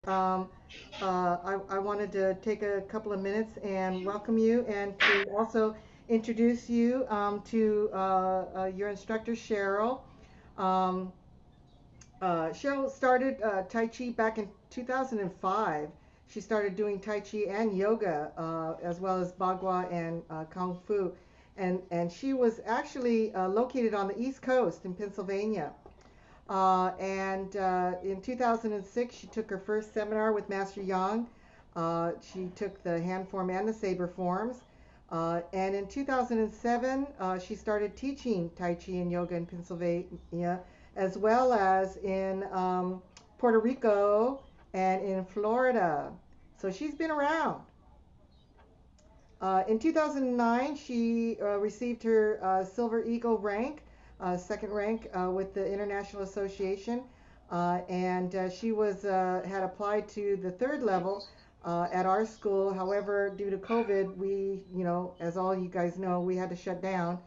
I wanted to take a couple of minutes and welcome you and to also introduce you to your instructor, Cheryl. Um, Cheryl started Tai Chi back in 2005. She started doing Tai Chi and yoga, as well as Bagua and Kung Fu. And she was actually located on the East Coast in Pennsylvania. And in 2006, she took her first seminar with Master Yang. She took the hand form and the saber forms. And in 2007, she started teaching Tai Chi and yoga in Pennsylvania, as well as in Puerto Rico and in Florida. So she's been around. In 2009, she received her Silver Eagle rank, second rank with the International Association, and she was had applied to the third level at our school. However, due to COVID, we, as all you guys know, we had to shut down.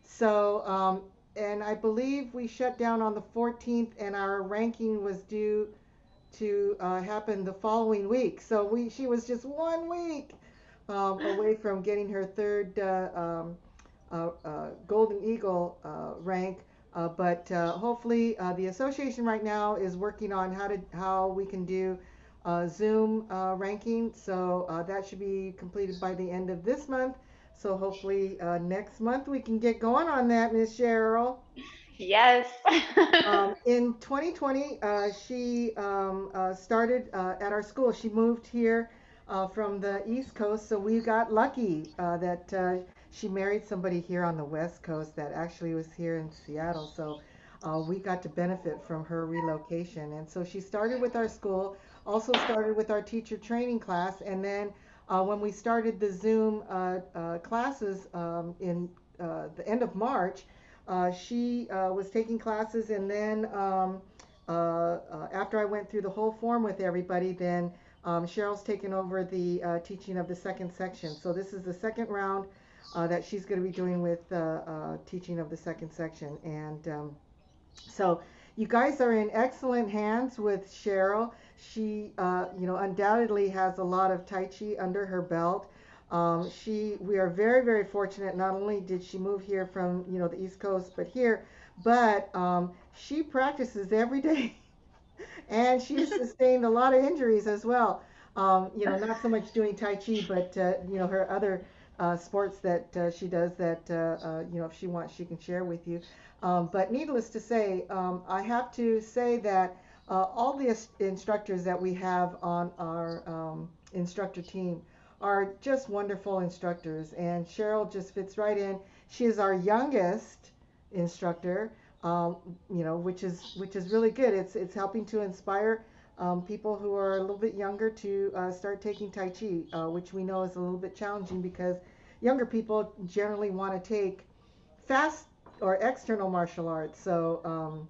So, and I believe we shut down on the 14th, and our ranking was due to happen the following week. So she was just 1 week away from getting her third Golden Eagle rank. But hopefully, the association right now is working on how we can do Zoom ranking. So that should be completed by the end of this month. So hopefully next month we can get going on that, Miss Cheryl. Yes. In 2020, she started at our school. She moved here from the East Coast, so we got lucky that she married somebody here on the West Coast that actually was here in Seattle. So we got to benefit from her relocation. And so she started with our school, also started with our teacher training class, and then when we started the Zoom classes in the end of March, she was taking classes, and then after I went through the whole form with everybody, then Cheryl's taken over the teaching of the second section. So this is the second round that she's going to be doing with teaching of the second section. And so you guys are in excellent hands with Cheryl. She, undoubtedly has a lot of Tai Chi under her belt. We are very, very fortunate. Not only did she move here from, the East Coast, but she practices every day, and she's sustained a lot of injuries as well. Not so much doing Tai Chi, but her other sports that she does that if she wants, she can share with you. But needless to say, I have to say that all the instructors that we have on our instructor team are just wonderful instructors, and Cheryl just fits right in. She is our youngest instructor, um, which is really good. It's helping to inspire people who are a little bit younger to start taking Tai Chi, which we know is a little bit challenging because younger people generally want to take fast or external martial arts. So,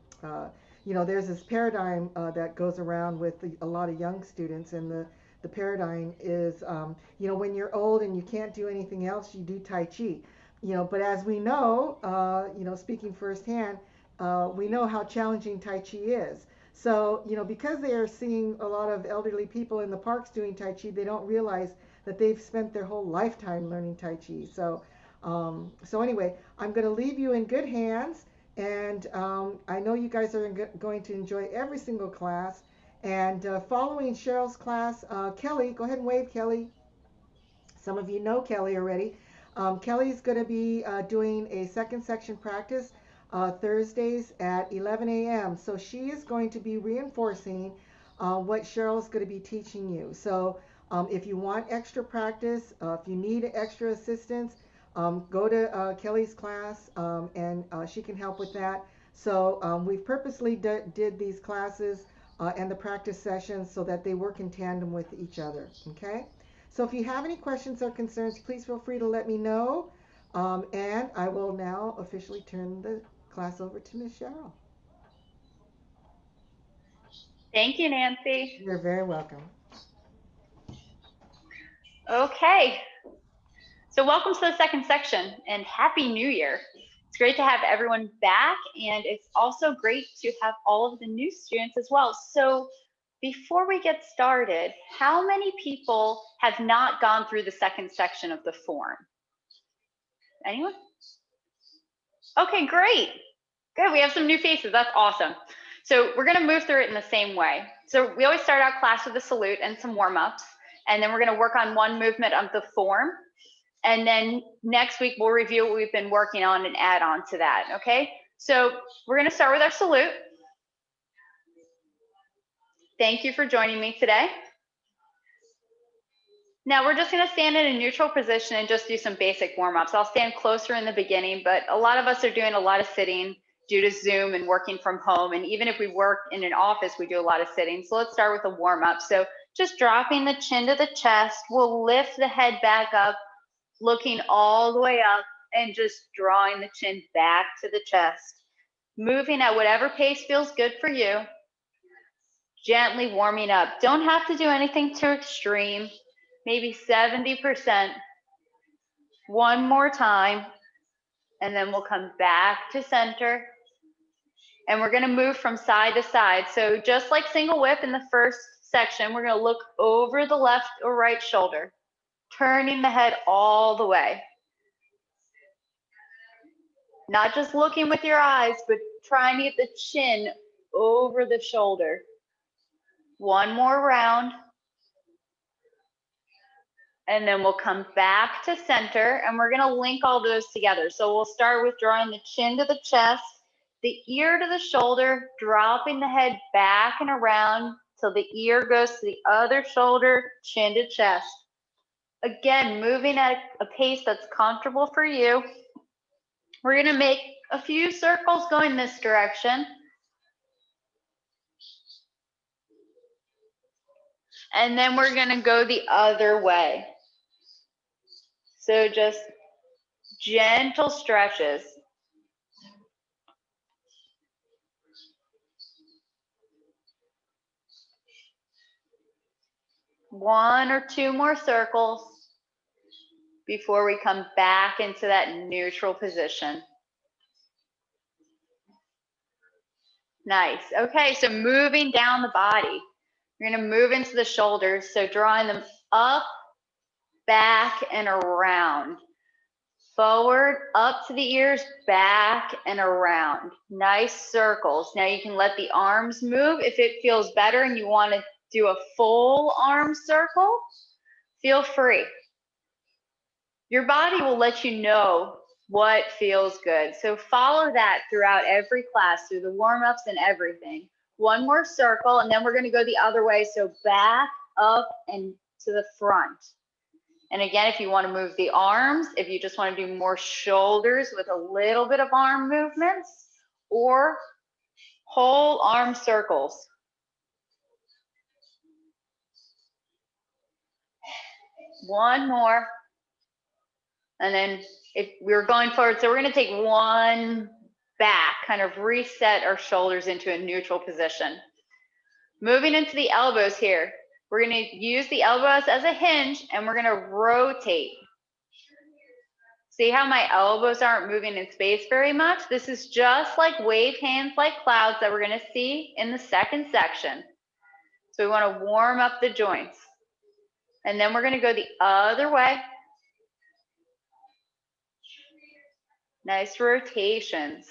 there's this paradigm that goes around with a lot of young students, and the paradigm is, when you're old and you can't do anything else, you do Tai Chi. But as we know, speaking firsthand, we know how challenging Tai Chi is. So, because they are seeing a lot of elderly people in the parks doing Tai Chi, they don't realize that they've spent their whole lifetime learning Tai Chi. So anyway, I'm going to leave you in good hands, and I know you guys are going to enjoy every single class. And following Cheryl's class, Kelly, go ahead and wave, Kelly. Some of you know Kelly already. Kelly's going to be doing a second section practice Thursdays at 11 a.m. So she is going to be reinforcing what Cheryl's going to be teaching you. So if you want extra practice, if you need extra assistance, go to Kelly's class, and she can help with that. So we've purposely did these classes and the practice sessions so that they work in tandem with each other. Okay? So if you have any questions or concerns, please feel free to let me know. And I will now officially turn the class over to Miss Cheryl. Thank you, Nancy. You're very welcome. Okay, so welcome to the second section and Happy New Year. It's great to have everyone back, and it's also great to have all of the new students as well. So before we get started, how many people have not gone through the second section of the form? Anyone? Okay, great. Good, we have some new faces, that's awesome. So we're gonna move through it in the same way. So we always start out class with a salute and some warm-ups, and then we're gonna work on one movement of the form. And then next week, we'll review what we've been working on and add on to that, okay? So we're gonna start with our salute. Thank you for joining me today. Now we're just gonna stand in a neutral position and just do some basic warm-ups. I'll stand closer in the beginning, but a lot of us are doing a lot of sitting due to Zoom and working from home. And even if we work in an office, we do a lot of sitting. So let's start with a warm-up. So just dropping the chin to the chest, we'll lift the head back up, looking all the way up and just drawing the chin back to the chest. Moving at whatever pace feels good for you. Gently warming up. Don't have to do anything too extreme. Maybe 70%. One more time. And then we'll come back to center. And we're going to move from side to side. So just like single whip in the first section, we're going to look over the left or right shoulder, turning the head all the way. Not just looking with your eyes, but trying to get the chin over the shoulder. One more round. And then we'll come back to center, and we're going to link all those together. So we'll start with drawing the chin to the chest, the ear to the shoulder, dropping the head back and around till the ear goes to the other shoulder, chin to chest. Again, moving at a pace that's comfortable for you. We're going to make a few circles going this direction. And then we're going to go the other way. So just gentle stretches. One or two more circles before we come back into that neutral position. Nice. Okay, so moving down the body. You're going to move into the shoulders, so drawing them up, back, and around. Forward, up to the ears, back, and around. Nice circles. Now you can let the arms move. If it feels better and you want to do a full arm circle, feel free. Your body will let you know what feels good. So follow that throughout every class, through the warm-ups and everything. One more circle, and then we're going to go the other way. So back, up, and to the front. And again, if you want to move the arms, if you just want to do more shoulders with a little bit of arm movements, or whole arm circles. One more. And then if we're going forward, so we're going to take one back, kind of reset our shoulders into a neutral position. Moving into the elbows here. We're going to use the elbows as a hinge, and we're going to rotate. See how my elbows aren't moving in space very much? This is just like wave hands like clouds that we're going to see in the second section. So we want to warm up the joints. And then we're going to go the other way. Nice rotations.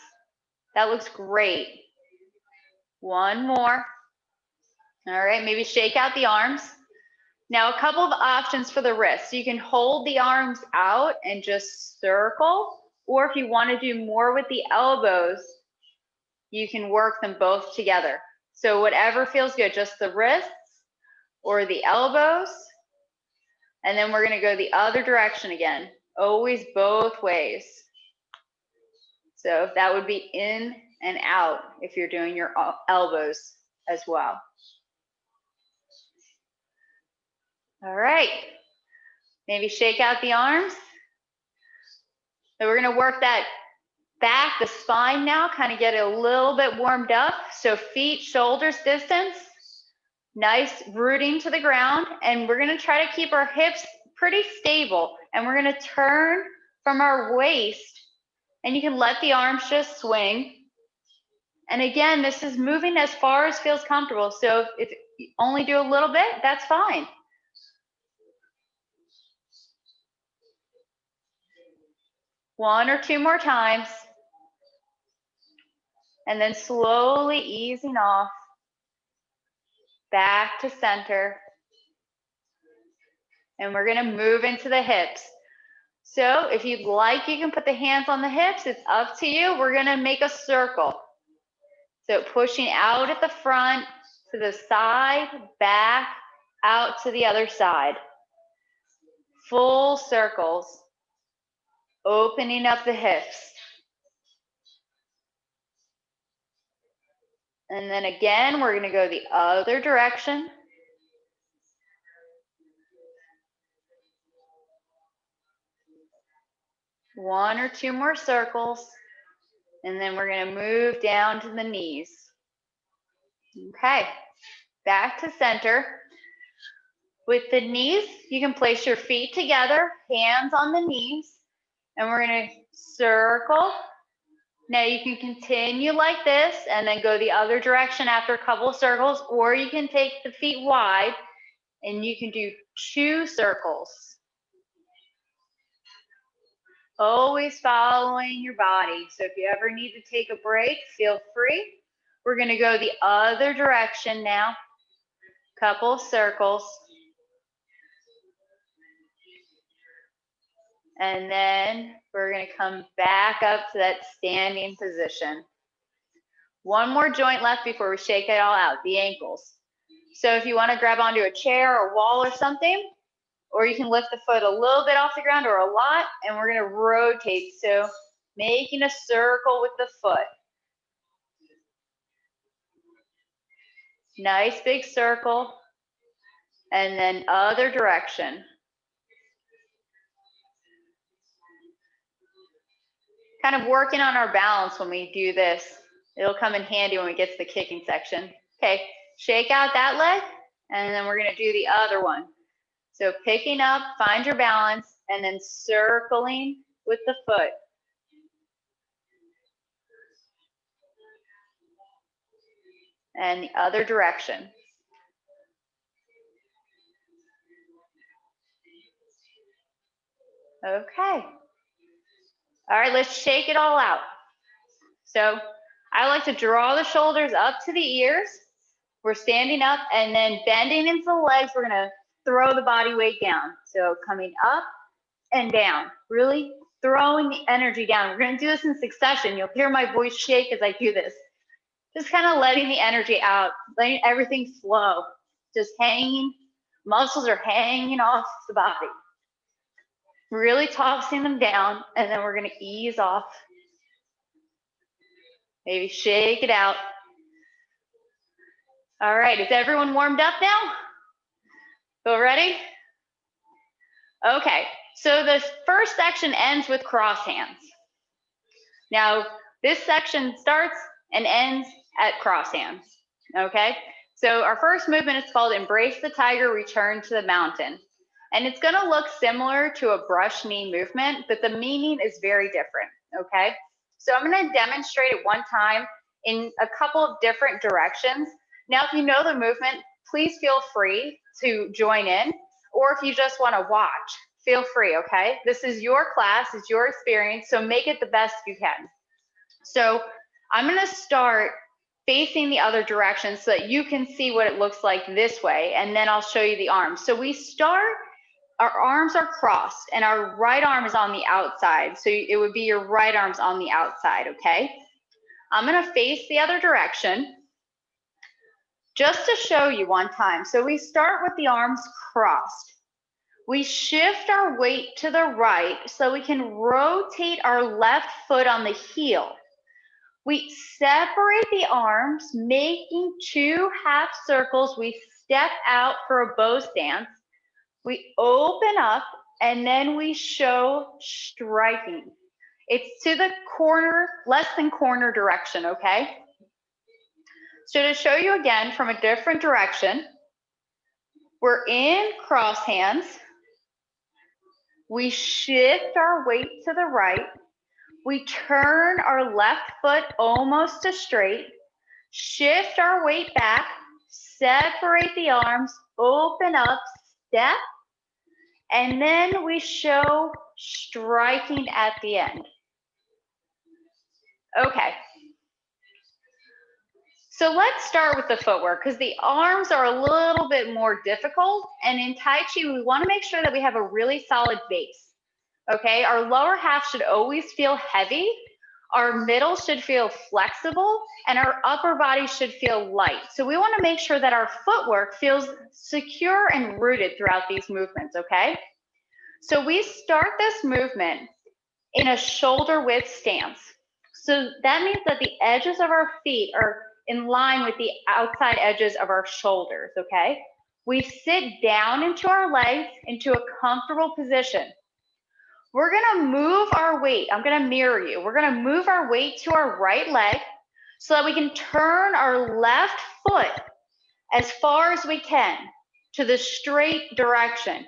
That looks great. One more. All right, maybe shake out the arms. Now a couple of options for the wrists. You can hold the arms out and just circle, or if you want to do more with the elbows, you can work them both together. So whatever feels good, just the wrists or the elbows. And then we're going to go the other direction again, always both ways. So that would be in and out if you're doing your elbows as well. All right, maybe shake out the arms. So we're going to work that back, the spine now, kind of get it a little bit warmed up. So feet, shoulders distance, nice rooting to the ground. And we're going to try to keep our hips pretty stable. And we're going to turn from our waist, and you can let the arms just swing. And again, this is moving as far as feels comfortable. So if only do a little bit, that's fine. One or two more times. And then slowly easing off. Back to center. And we're going to move into the hips. So if you'd like, you can put the hands on the hips. It's up to you. We're going to make a circle. So pushing out at the front, to the side, back, out to the other side. Full circles. Opening up the hips. And then again, we're going to go the other direction. One or two more circles. And then we're going to move down to the knees. Okay, back to center. With the knees, you can place your feet together, hands on the knees, and we're going to circle. Now you can continue like this and then go the other direction after a couple of circles, or you can take the feet wide and you can do 2 circles. Always following your body. So if you ever need to take a break, feel free. We're going to go the other direction now. Couple circles. And then we're going to come back up to that standing position. One more joint left before we shake it all out, the ankles. So if you want to grab onto a chair or wall or something, or you can lift the foot a little bit off the ground or a lot, and we're going to rotate. So making a circle with the foot. Nice big circle. And then other direction. Kind of working on our balance when we do this. It'll come in handy when we get to the kicking section. Okay, shake out that leg, and then we're going to do the other one. So picking up, find your balance, and then circling with the foot. And the other direction. Okay. All right, let's shake it all out. So I like to draw the shoulders up to the ears. We're standing up and then bending into the legs. We're going to throw the body weight down. So coming up and down, really throwing the energy down. We're going to do this in succession. You'll hear my voice shake as I do this. Just kind of letting the energy out, letting everything flow. Just hanging, muscles are hanging off the body. Really tossing them down, and then we're going to ease off. Maybe shake it out. All right, is everyone warmed up now? Feel ready? Okay, so this first section ends with cross hands. Now, this section starts and ends at cross hands, okay? So our first movement is called Embrace the Tiger, Return to the Mountain. And it's gonna look similar to a brush knee movement, but the meaning is very different, okay? So I'm gonna demonstrate it one time in a couple of different directions. Now, if you know the movement, please feel free to join in, or if you just wanna watch, feel free, okay? This is your class, it's your experience, so make it the best you can. So I'm gonna start facing the other direction so that you can see what it looks like this way, and then I'll show you the arms. So we start, our arms are crossed, and our right arm is on the outside. So it would be your right arm's on the outside, okay? I'm gonna face the other direction just to show you one time. So we start with the arms crossed. We shift our weight to the right so we can rotate our left foot on the heel. We separate the arms, making 2 half circles. We step out for a bow stance. We open up, and then we show striking. It's to the corner, less than corner direction, okay? So to show you again from a different direction, we're in cross hands. We shift our weight to the right. We turn our left foot almost to straight, shift our weight back, separate the arms, open up, step, and then we show striking at the end. Okay. So let's start with the footwork because the arms are a little bit more difficult. And in Tai Chi, we want to make sure that we have a really solid base. Okay, our lower half should always feel heavy. Our middle should feel flexible and our upper body should feel light. So we want to make sure that our footwork feels secure and rooted throughout these movements, okay? So we start this movement in a shoulder width stance. So that means that the edges of our feet are in line with the outside edges of our shoulders, okay? We sit down into our legs into a comfortable position. We're gonna move our weight. I'm gonna mirror you. We're gonna move our weight to our right leg so that we can turn our left foot as far as we can to the straight direction.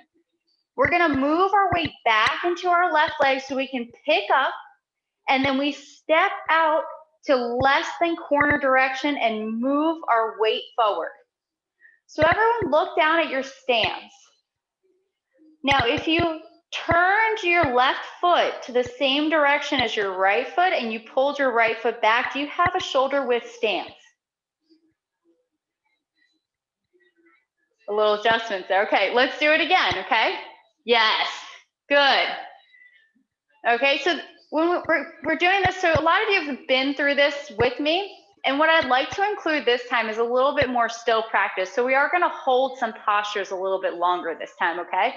We're gonna move our weight back into our left leg so we can pick up, and then we step out to less than corner direction and move our weight forward. So everyone look down at your stance. Now, if you turned your left foot to the same direction as your right foot and you pulled your right foot back, do you have a shoulder width stance? A little adjustments there. Okay, let's do it again, okay? Yes, good. Okay, so when we're doing this, so a lot of you have been through this with me, and what I'd like to include this time is a little bit more still practice. So we are gonna hold some postures a little bit longer this time, okay?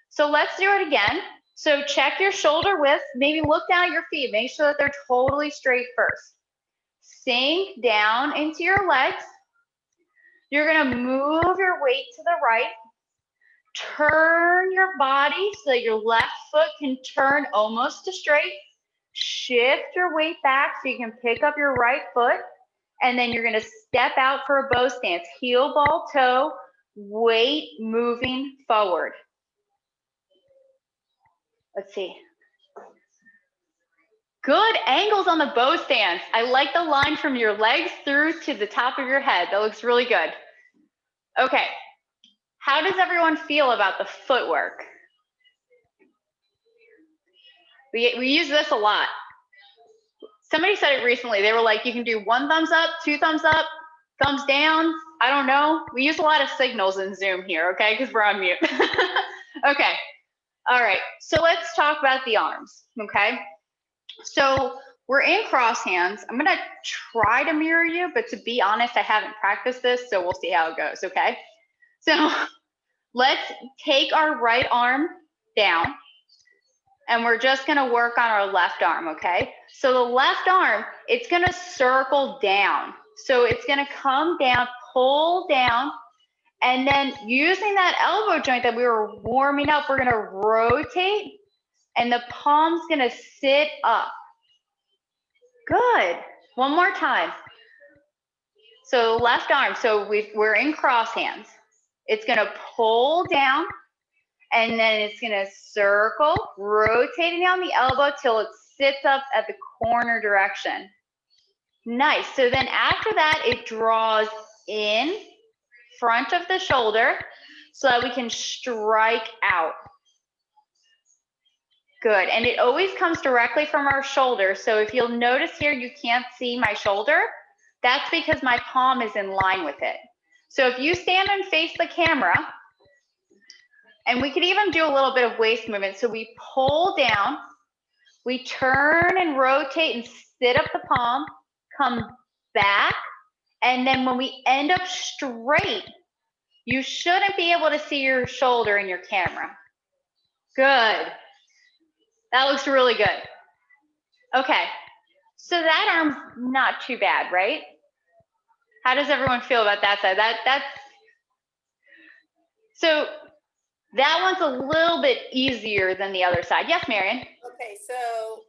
So let's do it again. So check your shoulder width, maybe look down at your feet, make sure that they're totally straight first. Sink down into your legs. You're gonna move your weight to the right. Turn your body so that your left foot can turn almost to straight. Shift your weight back so you can pick up your right foot. And then you're gonna step out for a bow stance. Heel, ball, toe, weight moving forward. Let's see. Good angles on the bow stance. I like the line from your legs through to the top of your head. That looks really good. Okay. How does everyone feel about the footwork? We use this a lot. Somebody said it recently. They were like, you can do 1 thumbs up, 2 thumbs up, thumbs down. I don't know. We use a lot of signals in Zoom here, okay? Because we're on mute. Okay. All right. So let's talk about the arms, okay? So we're in cross hands. I'm gonna try to mirror you, but to be honest, I haven't practiced this, so we'll see how it goes, okay? So let's take our right arm down, and we're just gonna work on our left arm, okay? So the left arm, it's gonna circle down. So it's gonna come down, pull down, and then using that elbow joint that we were warming up, we're gonna rotate, and the palm's gonna sit up. Good. One more time. So left arm, so we're in cross hands. It's gonna pull down, and then it's gonna circle, rotating down the elbow till it sits up at the corner direction. Nice. So then after that, it draws in front of the shoulder so that we can strike out. Good. And it always comes directly from our shoulder. So if you'll notice here, you can't see my shoulder. That's because my palm is in line with it. So if you stand and face the camera, and we could even do a little bit of waist movement. So we pull down, we turn and rotate and sit up the palm, come back, and then when we end up straight, you shouldn't be able to see your shoulder in your camera. Good. That looks really good. Okay, so that arm's not too bad, right? How does everyone feel about that side? So that one's a little bit easier than the other side. Yes, Marion? Okay, so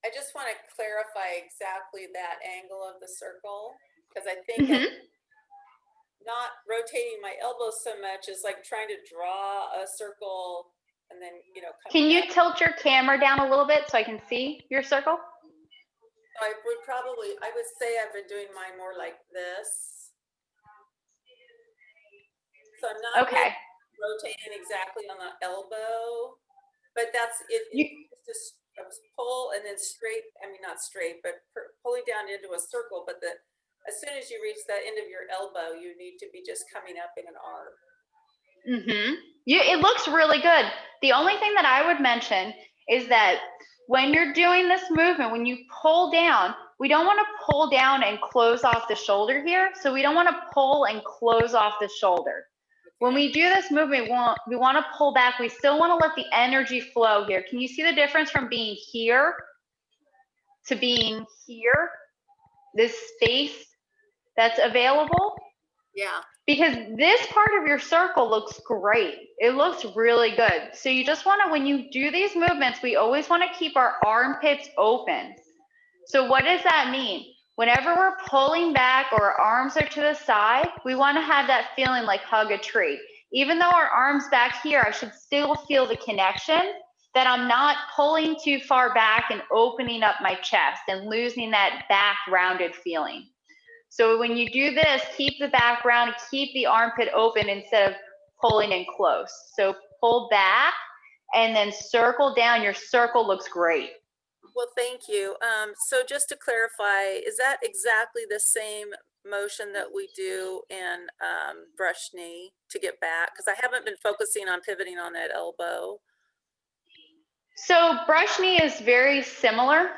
I just want to clarify exactly that angle of the circle, because I think I'm not rotating my elbows so much as like trying to draw a circle and then, you know, can you tilt your camera down a little bit so I can see your circle? I would say I've been doing mine more like this. So I'm not Okay. really rotating exactly on the elbow, but that's it. Just pull and then straight. I mean, not straight, but pulling down into a circle. But as soon as you reach the end of your elbow, you need to be just coming up in an arc. It looks really good. The only thing that I would mention is that when you're doing this movement, when you pull down, we don't want to pull down and close off the shoulder here. So we don't want to pull and close off the shoulder. When we do this movement, we want to pull back. We still want to let the energy flow here. Can you see the difference from being here to being here? This space that's available? Yeah. Because this part of your circle looks great. It looks really good. So you just want to, when you do these movements, we always want to keep our armpits open. So what does that mean? Whenever we're pulling back or our arms are to the side, we want to have that feeling like hug a tree. Even though our arms back here, I should still feel the connection, that I'm not pulling too far back and opening up my chest and losing that back rounded feeling. So when you do this, keep the back round, keep the armpit open instead of pulling in close. So pull back and then circle down. Your circle looks great. Well, thank you. So just to clarify, is that exactly the same motion that we do in brush knee to get back? Because I haven't been focusing on pivoting on that elbow. So brush knee is very similar.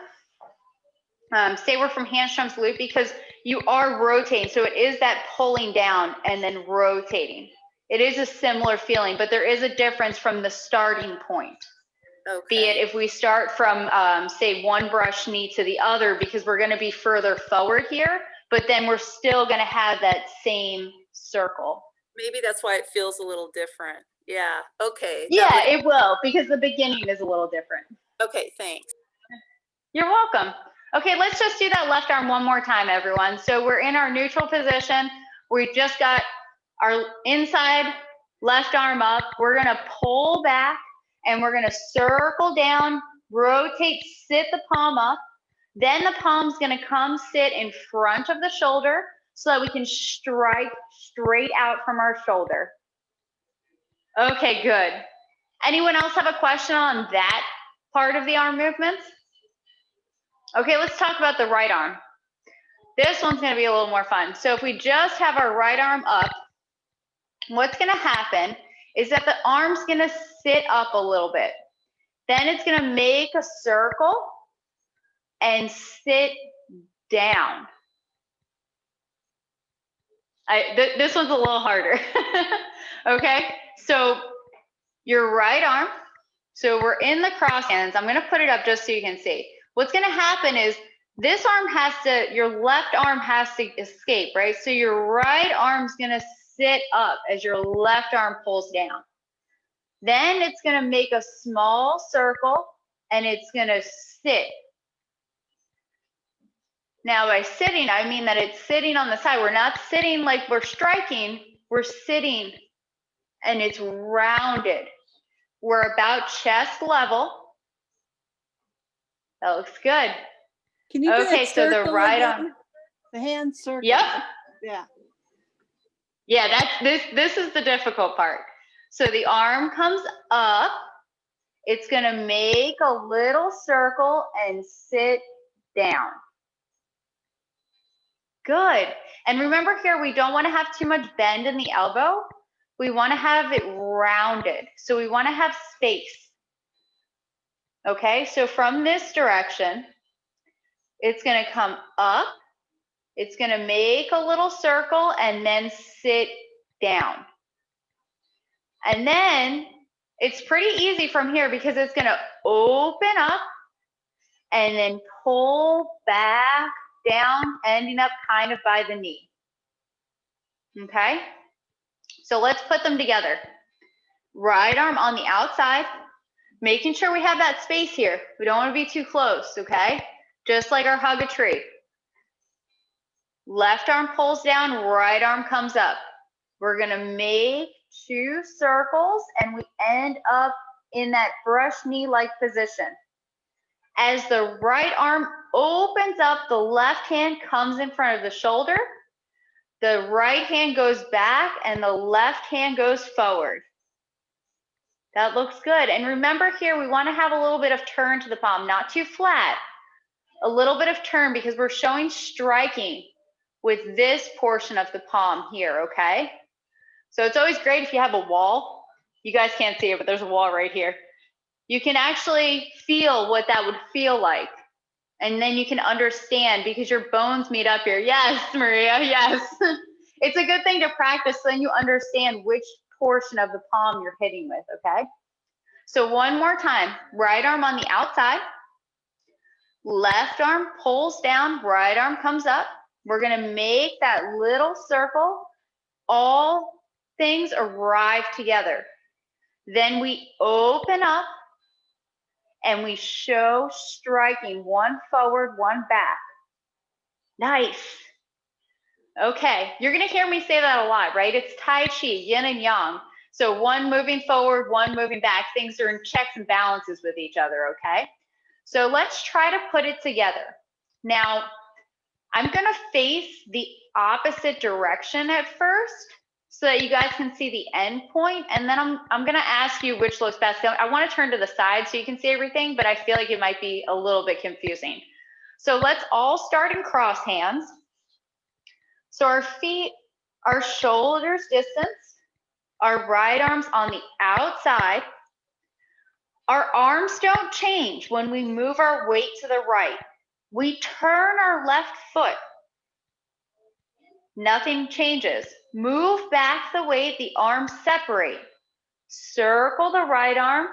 Stay away from hamstrings loop because you are rotating. So it is that pulling down and then rotating. It is a similar feeling, but there is a difference from the starting point. Okay. Be it if we start from, say, one brush knee to the other, because we're going to be further forward here, but then we're still going to have that same circle. Maybe that's why it feels a little different. Yeah. Okay. Yeah, it will, because the beginning is a little different. Okay. Thanks. You're welcome. Okay, let's just do that left arm one more time, everyone. So we're in our neutral position. We just got our inside left arm up. We're going to pull back and we're going to circle down, rotate, sit the palm up. Then the palm's going to come sit in front of the shoulder so that we can strike straight out from our shoulder. Okay, good. Anyone else have a question on that part of the arm movements? Okay, let's talk about the right arm. This one's going to be a little more fun. So if we just have our right arm up, what's going to happen is that the arm's going to sit up a little bit. Then it's going to make a circle and sit down. This one's a little harder. Okay, so your right arm, so we're in the cross hands. I'm going to put it up just so you can see. What's going to happen is this arm has to, your left arm has to escape, right? So your right arm's going to sit up as your left arm pulls down. Then it's going to make a small circle and it's going to sit. Now by sitting, I mean that it's sitting on the side. We're not sitting like we're striking, we're sitting and it's rounded. We're about chest level. That looks good. Can you do okay, so the right arm. The hand circle. Yep. Yeah. Yeah, that's this is the difficult part. So the arm comes up. It's going to make a little circle and sit down. Good. And remember here, we don't want to have too much bend in the elbow. We want to have it rounded. So we want to have space. Okay, so from this direction, it's going to come up. It's going to make a little circle and then sit down. And then it's pretty easy from here because it's going to open up and then pull back down, ending up kind of by the knee. Okay, so let's put them together. Right arm on the outside, making sure we have that space here. We don't want to be too close, okay? Just like our hug a tree. Left arm pulls down, right arm comes up. We're going to make 2 circles and we end up in that brush knee-like position. As the right arm opens up, the left hand comes in front of the shoulder. The right hand goes back and the left hand goes forward. That looks good. And remember here, we want to have a little bit of turn to the palm, not too flat. A little bit of turn because we're showing striking with this portion of the palm here, okay? So it's always great if you have a wall. You guys can't see it, but there's a wall right here. You can actually feel what that would feel like. And then you can understand because your bones meet up here. Yes, Maria, yes. It's a good thing to practice so then you understand which portion of the palm you're hitting with, okay? So one more time, right arm on the outside, left arm pulls down, right arm comes up. We're gonna make that little circle. All things arrive together. Then we open up and we show striking, one forward, one back. Nice. Okay, you're gonna hear me say that a lot, right? It's Tai Chi, yin and yang. So one moving forward, one moving back. Things are in checks and balances with each other, okay? So let's try to put it together. Now, I'm gonna face the opposite direction at first so that you guys can see the end point, and then I'm gonna ask you which looks best. I wanna turn to the side so you can see everything, but I feel like it might be a little bit confusing. So let's all start in cross hands. So our feet are shoulders distance, our right arm's on the outside. Our arms don't change when we move our weight to the right. We turn our left foot. Nothing changes. Move back the weight, the arms separate. Circle the right arm,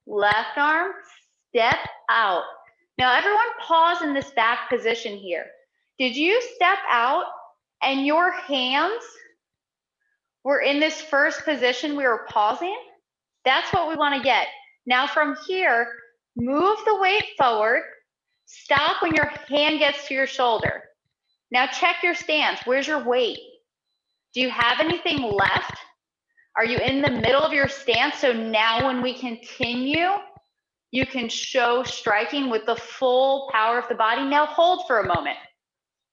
left arm, step out. Now everyone pause in this back position here. Did you step out and your hands were in this first position we were pausing? That's what we want to get. Now from here, move the weight forward. Stop when your hand gets to your shoulder. Now check your stance. Where's your weight? Do you have anything left? Are you in the middle of your stance? So now when we continue, you can show striking with the full power of the body. Now hold for a moment.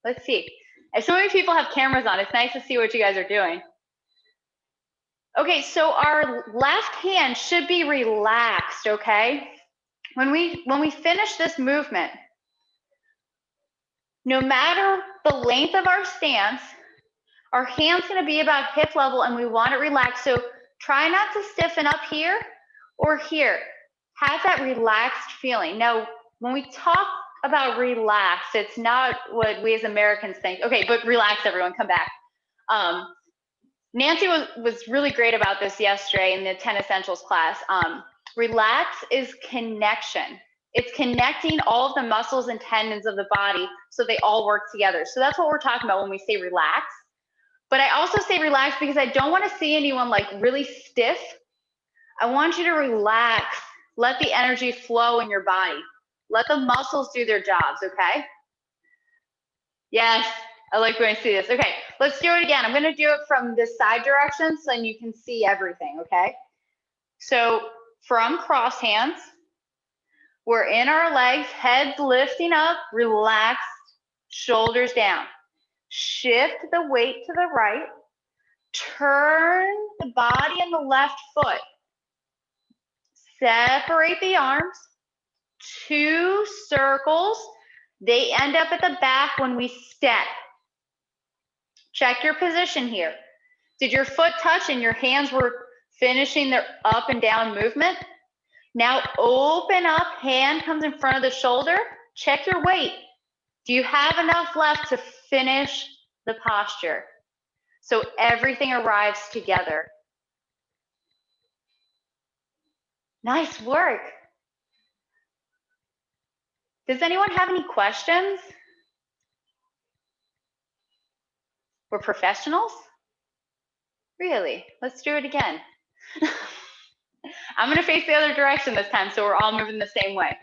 Let's see. If so many people have cameras on, it's nice to see what you guys are doing. Okay, so our left hand should be relaxed, okay? When we finish this movement, no matter the length of our stance, our hand's gonna be about hip level and we want it relaxed. So try not to stiffen up here or here. Have that relaxed feeling. Now, when we talk about relax, it's not what we as Americans think. Okay, but relax everyone, come back. Nancy was really great about this yesterday in the 10 Essentials class. Relax is connection. It's connecting all of the muscles and tendons of the body so they all work together. So that's what we're talking about when we say relax. But I also say relax because I don't want to see anyone like really stiff. I want you to relax. Let the energy flow in your body. Let the muscles do their jobs, okay? Yes, I like when I see this. Okay, let's do it again. I'm gonna do it from this side direction so then you can see everything, okay? So from cross hands, we're in our legs, heads lifting up, relaxed, shoulders down. Shift the weight to the right. Turn the body and the left foot. Separate the arms. 2 circles. They end up at the back when we step. Check your position here. Did your foot touch and your hands were finishing their up and down movement? Now open up, hand comes in front of the shoulder. Check your weight. Do you have enough left to finish the posture? So everything arrives together. Nice work. Does anyone have any questions? We're professionals? Really? Let's do it again. I'm gonna face the other direction this time so we're all moving the same way.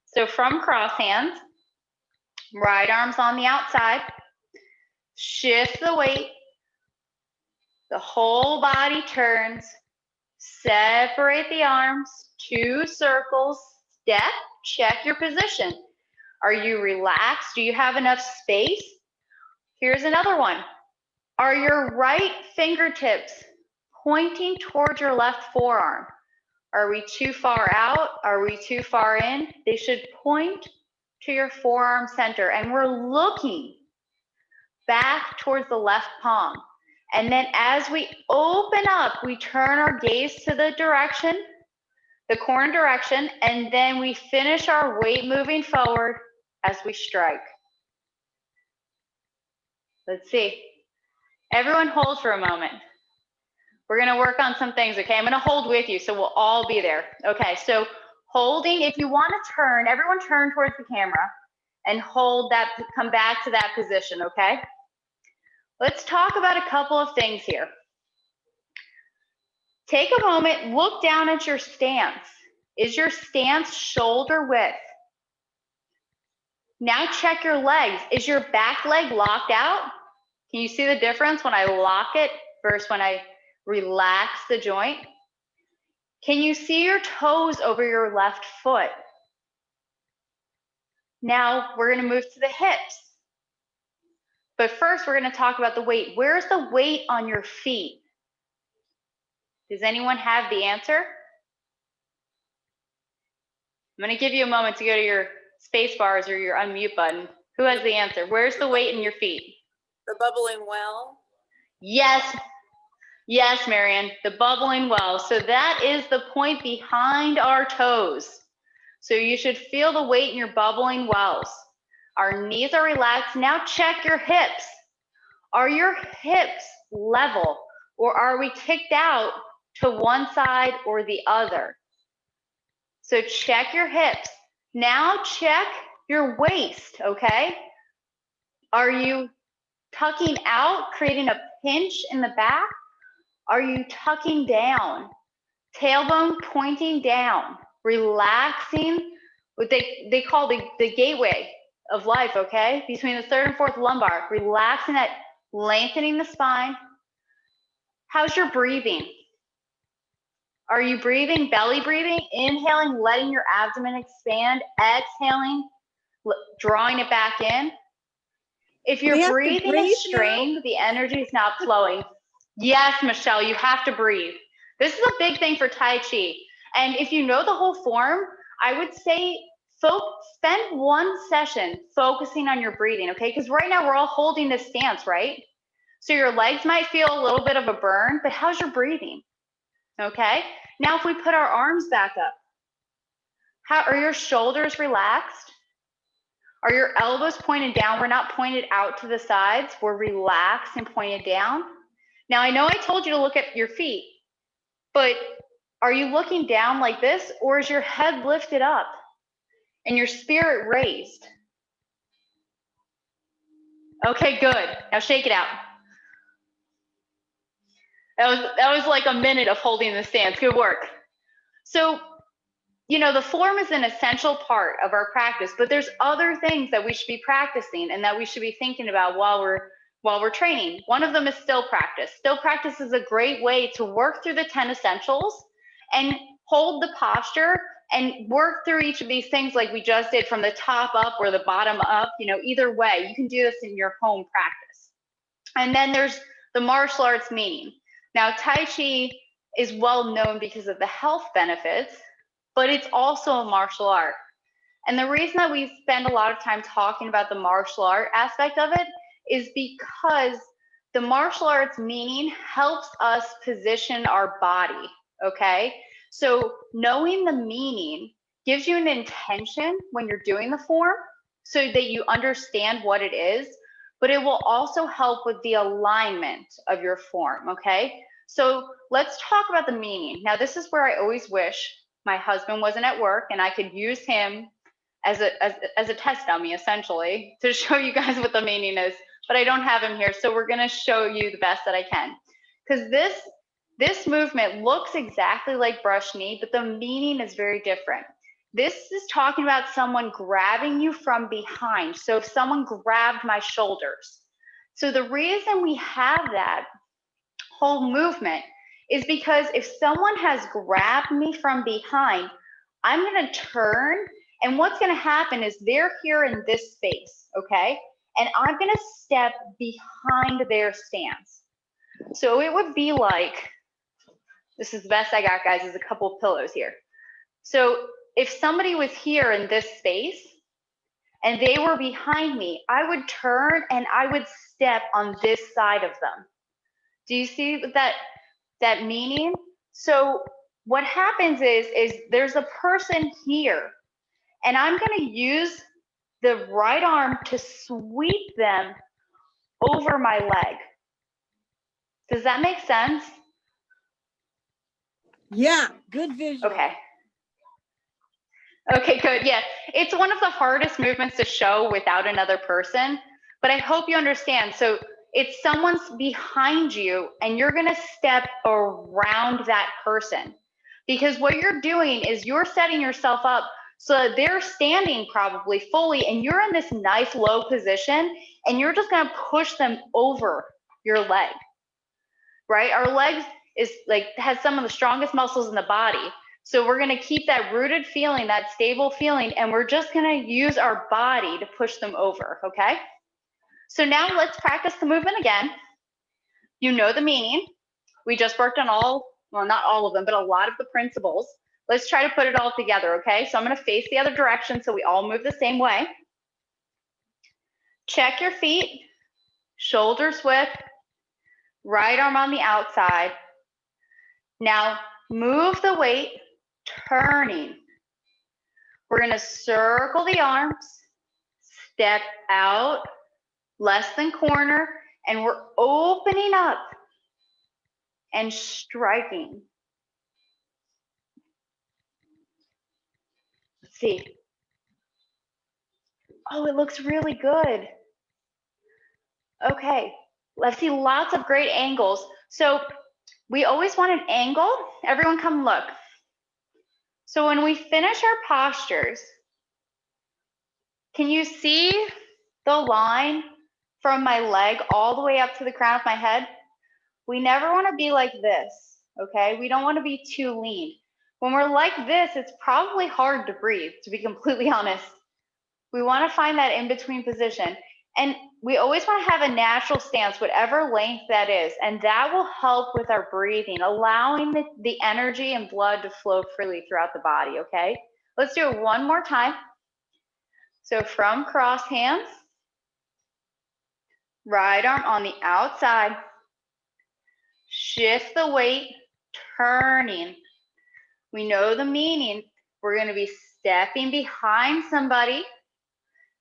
So from cross hands, right arm's on the outside, shift the weight, the whole body turns, separate the arms, 2 circles, step, check your position. Are you relaxed? Do you have enough space? Here's another one. Are your right fingertips pointing towards your left forearm? Are we too far out? Are we too far in? They should point to your forearm center, and we're looking back towards the left palm. And then as we open up, we turn our gaze to the direction, the corner direction, and then we finish our weight moving forward as we strike. Let's see. Everyone hold for a moment. We're gonna work on some things, okay? I'm gonna hold with you, so we'll all be there. Okay, so holding, if you wanna turn, everyone turn towards the camera and hold that, come back to that position, okay? Let's talk about a couple of things here. Take a moment, look down at your stance. Is your stance shoulder width? Now check your legs. Is your back leg locked out? Can you see the difference when I lock it versus when I relax the joint? Can you see your toes over your left foot? Now we're gonna move to the hips. But first we're gonna talk about the weight. Where's the weight on your feet? Does anyone have the answer? I'm gonna give you a moment to go to your space bars or your unmute button. Who has the answer? Where's the weight in your feet? The bubbling well. Yes, yes, Marion, the bubbling well. So that is the point behind our toes. So you should feel the weight in your bubbling wells. Our knees are relaxed. Now check your hips. Are your hips level, or are we kicked out to one side or the other? So check your hips. Now check your waist, okay? Are you tucking out, creating a pinch in the back? Are you tucking down? Tailbone pointing down, relaxing, what they call the gateway of life, okay? Between the third and fourth lumbar, relaxing that, lengthening the spine. How's your breathing? Are you breathing, belly breathing, inhaling, letting your abdomen expand, exhaling, drawing it back in? If your breathing is strained, the energy is not flowing. Yes, Michelle, you have to breathe. This is a big thing for Tai Chi. And if you know the whole form, I would say spend one session focusing on your breathing, okay? Because right now we're all holding this stance, right? So your legs might feel a little bit of a burn, but how's your breathing? Okay? Now if we put our arms back up, how are your shoulders relaxed? Are your elbows pointed down? We're not pointed out to the sides. We're relaxed and pointed down. Now I know I told you to look at your feet, but are you looking down like this, or is your head lifted up and your spirit raised? Okay, good. Now shake it out. That was like a minute of holding the stance. Good work. So, you know, the form is an essential part of our practice, but there's other things that we should be practicing and that we should be thinking about while we're training. One of them is still practice. Still practice is a great way to work through the 10 essentials and hold the posture and work through each of these things like we just did, from the top up or the bottom up. You know, either way, you can do this in your home practice. And then there's the martial arts meaning. Now, Tai Chi is well known because of the health benefits, but it's also a martial art. And the reason that we spend a lot of time talking about the martial art aspect of it is because the martial arts meaning helps us position our body, okay? So knowing the meaning gives you an intention when you're doing the form so that you understand what it is, but it will also help with the alignment of your form, okay? So let's talk about the meaning. Now, this is where I always wish my husband wasn't at work and I could use him as a test dummy, essentially, to show you guys what the meaning is, but I don't have him here, so we're gonna show you the best that I can. Because this movement looks exactly like brush knee, but the meaning is very different. This is talking about someone grabbing you from behind. So if someone grabbed my shoulders. So the reason we have that whole movement is because if someone has grabbed me from behind, I'm gonna turn, and what's gonna happen is they're here in this space, okay? and I'm gonna step behind their stance. So it would be like, this is the best I got, guys, is a couple of pillows here. So if somebody was here in this space and they were behind me, I would turn and I would step on this side of them. Do you see that meaning? So what happens is there's a person here, and I'm gonna use the right arm to sweep them over my leg. Does that make sense? Yeah, good visual. Okay. Okay, good. Yeah, it's one of the hardest movements to show without another person, but I hope you understand. So it's someone's behind you and you're gonna step around that person, because what you're doing is you're setting yourself up so that they're standing probably fully and you're in this nice low position and you're just gonna push them over your leg, right? Our legs has some of the strongest muscles in the body. So we're gonna keep that rooted feeling, that stable feeling, and we're just gonna use our body to push them over, okay? So now let's practice the movement again. You know the meaning. We just worked on well, not all of them, but a lot of the principles. Let's try to put it all together, okay? So I'm gonna face the other direction so we all move the same way. Check your feet, shoulders width, right arm on the outside. Now move the weight, turning. We're gonna circle the arms, step out, less than corner, and we're opening up and striking. Let's see. Oh, it looks really good. Okay, let's see lots of great angles. So we always want an angle. Everyone come look. So when we finish our postures, can you see the line from my leg all the way up to the crown of my head? We never want to be like this, okay? We don't want to be too lean. When we're like this, it's probably hard to breathe, to be completely honest. We want to find that in-between position. And we always want to have a natural stance, whatever length that is, and that will help with our breathing, allowing the energy and blood to flow freely throughout the body, okay? Let's do it one more time. So from cross hands, right arm on the outside, shift the weight, turning. We know the meaning. We're going to be stepping behind somebody,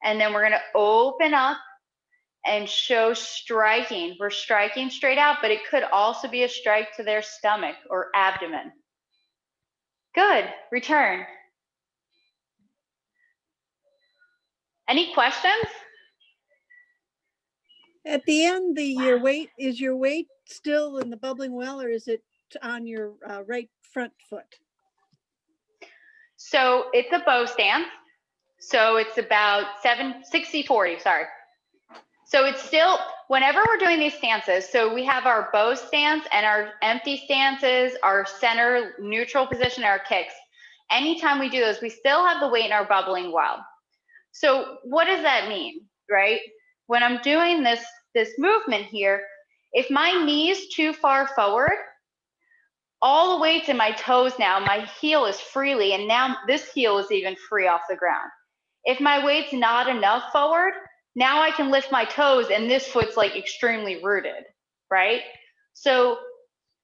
and then we're going to open up and show striking. We're striking straight out, but it could also be a strike to their stomach or abdomen. Good. Return. Any questions? At the end, your weight, is your weight still in the bubbling well, or is it on your right front foot? So it's a bow stance. So it's about 60-40, sorry. So it's still, whenever we're doing these stances, so we have our bow stance and our empty stances, our center neutral position, our kicks. Anytime we do those, we still have the weight in our bubbling well. So what does that mean, right? When I'm doing this movement here, if my knee's too far forward, all the weight's in my toes now, my heel is freely, and now this heel is even free off the ground. If my weight's not enough forward, now I can lift my toes and this foot's like extremely rooted, right? So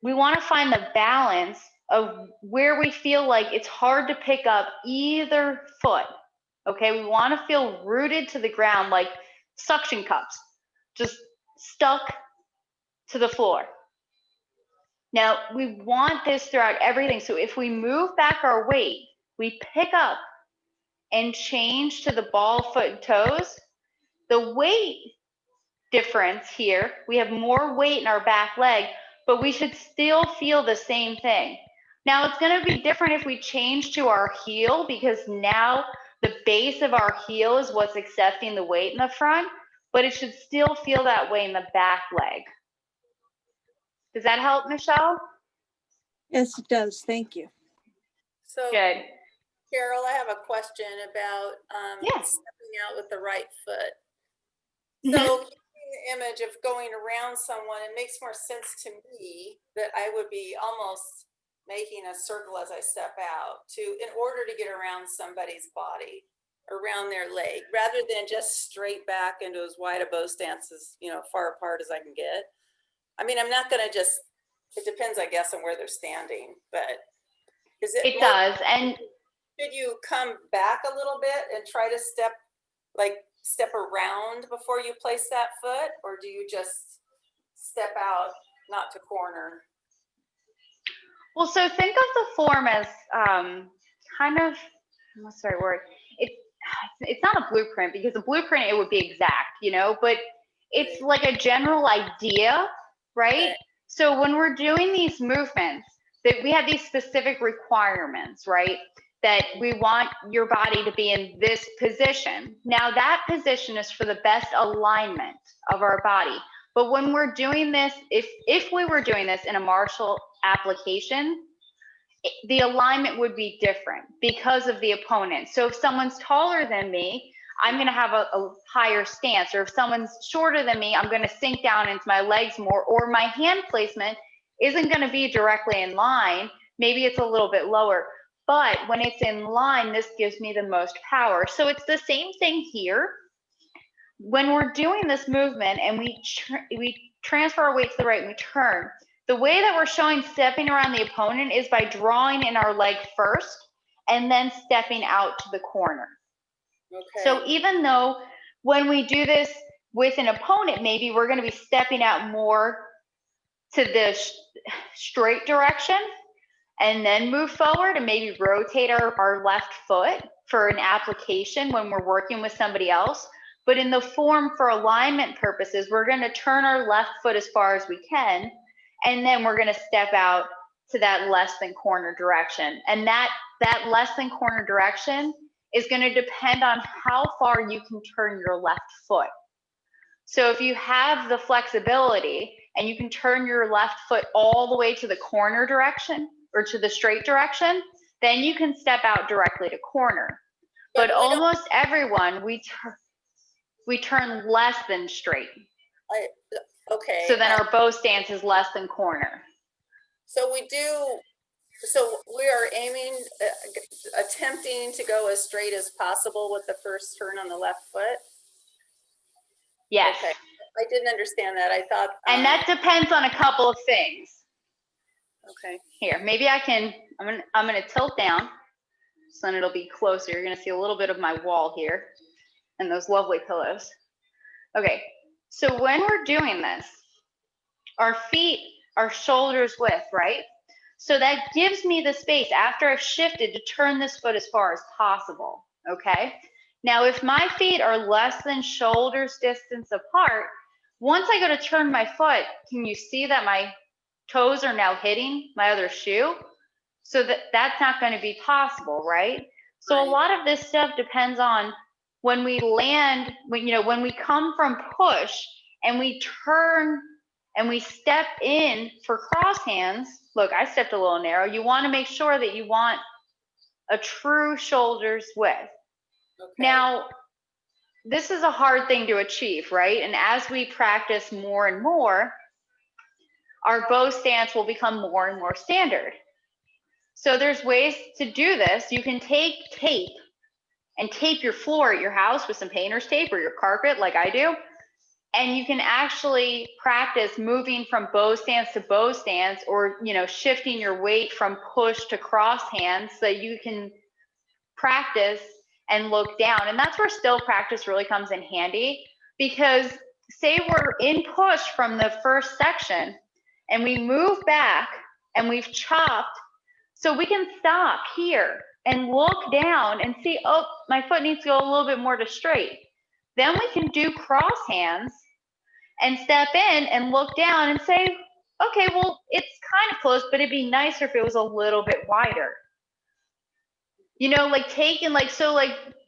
we want to find the balance of where we feel like it's hard to pick up either foot, okay? We want to feel rooted to the ground like suction cups, just stuck to the floor. Now, we want this throughout everything. So if we move back our weight, we pick up and change to the ball, foot, and toes. The weight difference here, we have more weight in our back leg, but we should still feel the same thing. Now, it's going to be different if we change to our heel, because now the base of our heel is what's accepting the weight in the front, but it should still feel that way in the back leg. Does that help, Michelle? Yes, it does. Thank you. So, good. Cheryl, I have a question about Yes. stepping out with the right foot. So keeping the image of going around someone, it makes more sense to me that I would be almost making a circle as I step out in order to get around somebody's body, around their leg, rather than just straight back into as wide a bow stance as, far apart as I can get. I mean, I'm not going to just, it depends, I guess, on where they're standing, but is it It does. And should you come back a little bit and try to step around before you place that foot, or do you just step out, not to corner? well, so think of the form as kind of, what's the right word? It's not a blueprint, because a blueprint, it would be exact, but it's like a general idea, right? So when we're doing these movements, that we have these specific requirements, right? That we want your body to be in this position. Now that position is for the best alignment of our body. But when we're doing this, if we were doing this in a martial application, the alignment would be different because of the opponent. So if someone's taller than me, I'm going to have a higher stance. Or if someone's shorter than me, I'm going to sink down into my legs more, or my hand placement isn't going to be directly in line. Maybe it's a little bit lower. But when it's in line, this gives me the most power. So it's the same thing here. When we're doing this movement and we transfer our weight to the right and we turn, the way that we're showing stepping around the opponent is by drawing in our leg first and then stepping out to the corner. Okay. So even though when we do this with an opponent, maybe we're going to be stepping out more to the straight direction and then move forward and maybe rotate our left foot for an application when we're working with somebody else. But in the form for alignment purposes, we're going to turn our left foot as far as we can, and then we're going to step out to that less than corner direction. And that less than corner direction is going to depend on how far you can turn your left foot. So if you have the flexibility and you can turn your left foot all the way to the corner direction or to the straight direction, then you can step out directly to corner. But almost everyone, we turn less than straight. Okay. So then our bow stance is less than corner. So we are aiming, attempting to go as straight as possible with the first turn on the left foot? Yes. Okay. I didn't understand that. I thought. And that depends on a couple of things. Okay. Here, maybe I'm gonna tilt down so then it'll be closer. You're gonna see a little bit of my wall here and those lovely pillows. Okay, so when we're doing this, our feet are shoulders width, right? So that gives me the space after I've shifted to turn this foot as far as possible, okay? Now, if my feet are less than shoulders distance apart, once I go to turn my foot, can you see that my toes are now hitting my other shoe? So that's not going to be possible, right? So a lot of this stuff depends on when we land, when we come from push and we turn and we step in for cross hands. Look, I stepped a little narrow. You want to make sure that you want a true shoulders width. Okay. Now, this is a hard thing to achieve, right? And as we practice more and more, our bow stance will become more and more standard. So there's ways to do this. You can take tape and tape your floor at your house with some painter's tape or your carpet like I do. And you can actually practice moving from bow stance to bow stance, or shifting your weight from push to cross hands so you can practice and look down. And that's where still practice really comes in handy, because say we're in push from the first section and we move back and we've chopped, so we can stop here and look down and see, oh, my foot needs to go a little bit more to straight. Then we can do cross hands and step in and look down and say, okay, well, it's kind of close, but it'd be nicer if it was a little bit wider. So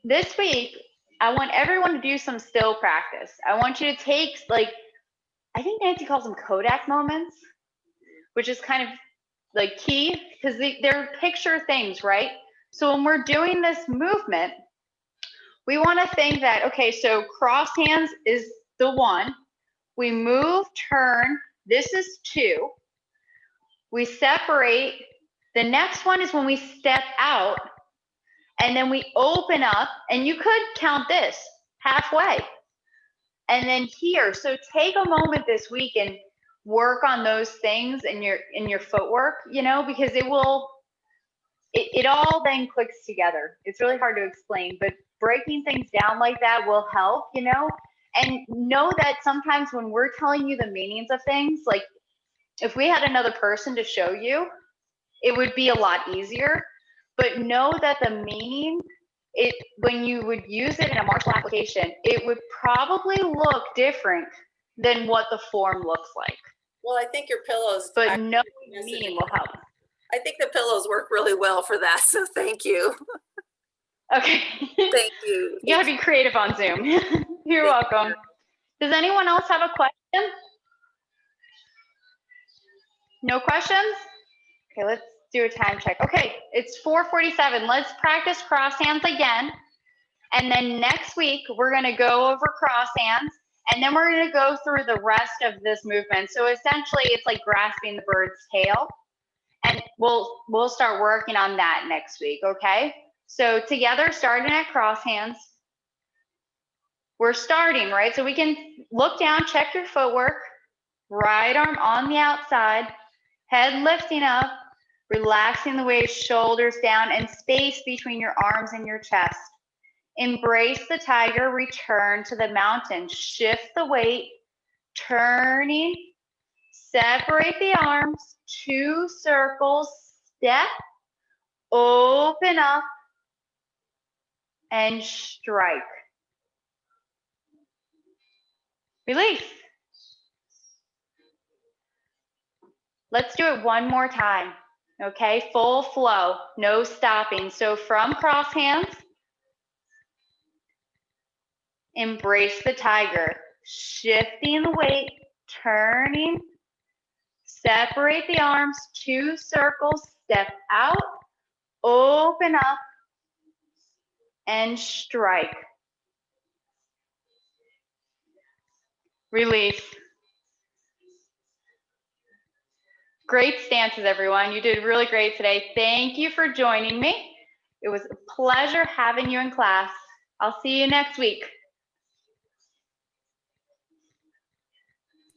this week, I want everyone to do some still practice. I want you to take, I think Nancy calls them Kodak moments, which is kind of key, because they're picture things, right? So when we're doing this movement, we want to think that, okay, so cross hands is the 1. We move, turn. This is 2. We separate. The next one is when we step out, and then we open up, and you could count this halfway. And then here, so take a moment this week and work on those things in your footwork, you know, because it all then clicks together. It's really hard to explain, but breaking things down like that will help, you know. And know that sometimes when we're telling you the meanings of things, like if we had another person to show you, it would be a lot easier. But know that the meaning, when you would use it in a martial application, it would probably look different than what the form looks like. Well, I think your pillows. But knowing the meaning will help. I think the pillows work really well for that. So thank you. Okay. Thank you. You gotta be creative on Zoom. You're welcome. Does anyone else have a question? No questions? Okay, let's do a time check. Okay, it's 4:47. Let's practice cross hands again. And then next week, we're gonna go over cross hands, and then we're gonna go through the rest of this movement. So essentially, it's like grasping the bird's tail. And we'll start working on that next week, okay? So together, starting at cross hands, we're starting, right? So we can look down, check your footwork, right arm on the outside, head lifting up, relaxing the waist, shoulders down, and space between your arms and your chest. Embrace the tiger, return to the mountain, shift the weight, turning, separate the arms, 2 circles, step, open up, and strike. Release. Let's do it one more time, okay? Full flow, no stopping. So from cross hands, embrace the tiger, shifting the weight, turning, separate the arms, 2 circles, step out, open up, and strike. Release. Great stances, everyone. You did really great today. Thank you for joining me. It was a pleasure having you in class. I'll see you next week.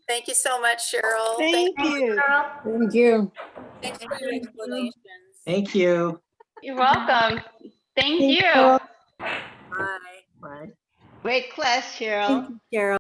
Thank you so much, Cheryl. Thank you. Thank you. Thanks for your explanations. Thank you. You're welcome. Thank you. Bye. Bye. Great class, Cheryl. Thank you, Cheryl.